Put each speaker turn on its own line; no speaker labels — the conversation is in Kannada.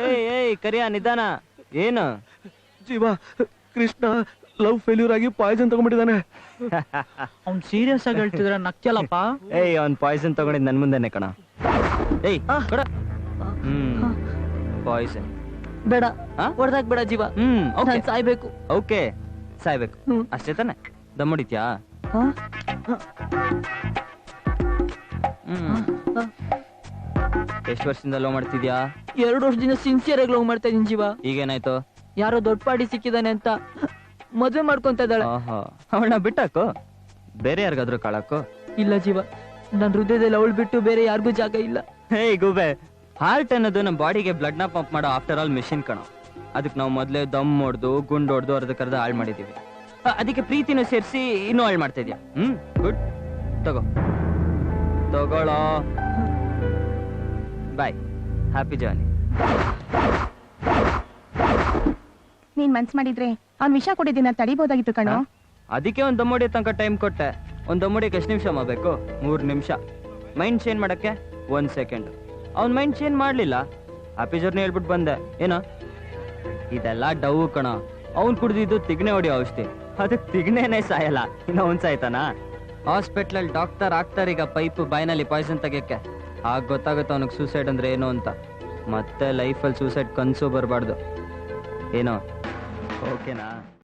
ಏಯ್ ಕರಿಯ ನಿಧಾನ. ಏನು
ಜೀವ, ಕೃಷ್ಣ ಲವ್ ಫೇಲ್ಯೂರ್ ಆಗಿ ಪಾಯ್ಸನ್ ತಗೊಂಡ್ಬಿಟ್ಟಿದ್ದಾನೆ.
ಅವ್ನ್ ಸೀರಿಯಸ್ ಆಗಿ ಹೇಳ್ತಿದ್ರ ನಕ್ಯಲ್ಲಪ್ಪ.
ಏಯ್ ಅವ್ನ್ ಪಾಯ್ಸನ್ ತಗೊಂಡಿದ್ ನನ್ ಮುಂದೆನೆ ಕಣ. ಏಯ್ ಕೊಡ. ಪಾಯ್ಸನ್
ಬೇಡ, ಹೊಡೆದಾಕ್ ಬೇಡ ಜೀವ.
ಓಕೆ
ಸಾಯ್ಬೇಕು.
ಓಕೆ ಸಾಯ್ಬೇಕು ಅಷ್ಟೇ ತಾನೆ? ದಮ್ ಹೊಡಿತ್ಯಾ? ಎಷ್ಟು ವರ್ಷದಿಂದ ಲವ್ ಮಾಡ್ತಿದ್ಯಾ?
2 ವರ್ಷದಿಂದ ಸಿನ್ಸಿಯರ್ ಆಗಿ ಲವ್ ಮಾಡ್ತಾ ಇದೀನಿ ಜೀವ.
ಈಗೇನಾಯ್ತು?
ಯಾರೋ ದೊಡ್ಡ ಪಾಡಿ ಸಿಕ್ಕಿದಾನೆ ಅಂತ ಮದ್ವೆ ಮಾಡ್ಕೊಂತ ಇದ್ದಾಳೆ.
ಅವಳನ್ನ ಬಿಟ್ಟಾಕು, ಬೇರೆ ಯಾರಿಗಾದ್ರೂ ಕಾಳಾಕು.
ಇಲ್ಲ ಜೀವ, ನನ್ ಹೃದಯದಲ್ಲಿ ಅವಳು ಬಿಟ್ಟು ಬೇರೆ ಯಾರಿಗೂ ಜಾಗ ಇಲ್ಲ.
ಹೇ ಗೂಬೆ, ಹಾರ್ಟ್ ಅನ್ನೋದು ನಮ್ಮ ಬಾಡಿಗೆ ಬ್ಲಡ್ ನ ಪಂಪ್ ಮಾಡೋ ಆಫ್ಟರ್ ಆಲ್ ಮಿಷಿನ್ ಕಣೋ. ಅದಕ್ಕೆ ನಾವು ಮೊದ್ಲೇ ದಮ್ ಹೊಡ್ದು ಗುಂಡ್ ಹೊಡ್ದು ಅರ್ಧಕ್ಕರ್ಧ ಹಾಳು ಮಾಡಿದೀವಿ. ಅದಕ್ಕೆ ಪ್ರೀತಿನೂ ಸೇರಿಸಿ ಇನ್ನೂ ಹಾಳು ಮಾಡ್ತಾ ಇದ್ಯಾ. ಗುಡ್, ತಗೋ ತಗೊಳ್ಳೋ. ಬಾಯ್, ಹ್ಯಾಪಿ ಜರ್ನಿ.
ನೀನ್ ಮನ್ಸ್ ಮಾಡಿದ್ರೆ ಅವ್ನ್ ವಿಷ ಕೊಡಿದಿನ ತಡಿಬಹುದಾಗಿತ್ತು ಕಣೋ.
ಅದಕ್ಕೆ ಒಂದ್ ದಮ್ಮಡಿ ತನಕ ಟೈಮ್ ಕೊಟ್ಟೆ. ಒಂದ್ ದಮ್ಮಡಿಗೆ ಎಷ್ಟು ನಿಮಿಷ ಮಾಡಬೇಕು? 3 ನಿಮಿಷ. ಮೈಂಡ್ ಚೇಂಜ್ ಮಾಡಕ್ಕೆ 1 ಸೆಕೆಂಡ್. ಅವ್ನ್ ಮೈಂಡ್ ಚೇಂಜ್ ಮಾಡ್ಲಿಲ್ಲ, ಹ್ಯಾಪಿ ಜರ್ನಿ ಹೇಳ್ಬಿಟ್ಟು ಬಂದೆ. ಏನೋ ಇದೆಲ್ಲ ಡವ್ ಕಣ. ಅವ್ನ್ ಕುಡ್ದಿದ್ದು ತಿಗ್ನೆ ಹೊಡಿಯೋ ಔಷಧಿ, ಅದಕ್ಕೆ ತಿಗ್ನೇನೆ ಸಾಯಲ್ಲ, ಇನ್ನ ಅವ್ನ್ ಸಾಯ್ತಾನ? ಹಾಸ್ಪಿಟ್ಲಲ್ಲಿ ಡಾಕ್ಟರ್ ಆಗ್ತಾರೀಗ ಪೈಪ್ ಬಾಯ್ನಲ್ಲಿ ಪಾಯ್ಸನ್ ತೆಗಿಯಕ್ಕೆ. ಆಗ ಗೊತ್ತಾಗುತ್ತೆ ಅವನಿಗೆ ಸೂಸೈಡ್ ಅಂದ್ರೆ ಏನು ಅಂತ. ಮತ್ತೆ ಲೈಫಲ್ಲಿ ಸೂಸೈಡ್ ಕನ್ಸು ಬರಬಾರ್ದು. ಏನೋ ಓಕೆನಾ?